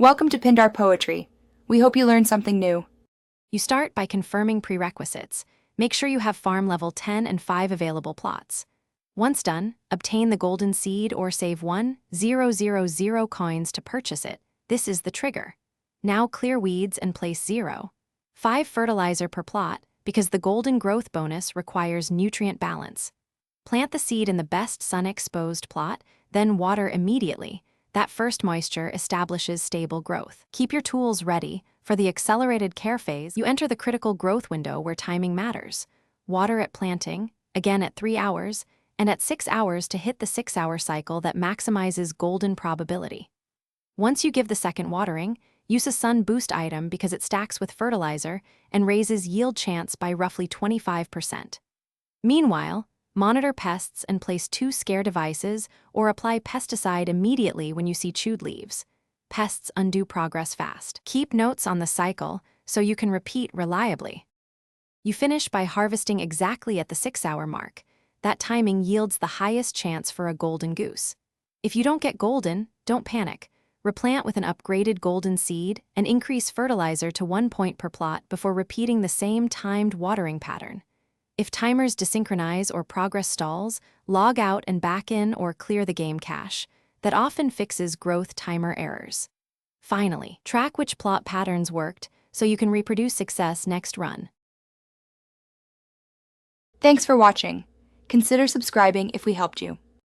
Welcome to Pindar Poetry. We hope you learned something new. You start by confirming prerequisites. Make sure you have farm level 10 and 5 available plots. Once done, obtain the golden seed or save 1,000 coins to purchase it. This is the trigger. Now clear weeds and place 0.5 fertilizer per plot because the golden growth bonus requires nutrient balance. Plant the seed in the best sun-exposed plot, then water immediately. That first moisture establishes stable growth. Keep your tools ready. For the accelerated care phase, you enter the critical growth window where timing matters. Water at planting, again at 3 hours, and at 6 hours to hit the 6-hour cycle that maximizes golden probability. Once you give the second watering, use a sun boost item because it stacks with fertilizer and raises yield chance by roughly 25%. Meanwhile, monitor pests and place 2 scare devices or apply pesticide immediately when you see chewed leaves. Pests undo progress fast. Keep notes on the cycle so you can repeat reliably. You finish by harvesting exactly at the 6-hour mark. That timing yields the highest chance for a golden goose. If you don't get golden, don't panic. Replant with an upgraded golden seed and increase fertilizer to 1 point per plot before repeating the same timed watering pattern. If timers desynchronize or progress stalls, log out and back in or clear the game cache. That often fixes growth timer errors. Finally, track which plot patterns worked so you can reproduce success next run. Thanks for watching. Consider subscribing if we helped you.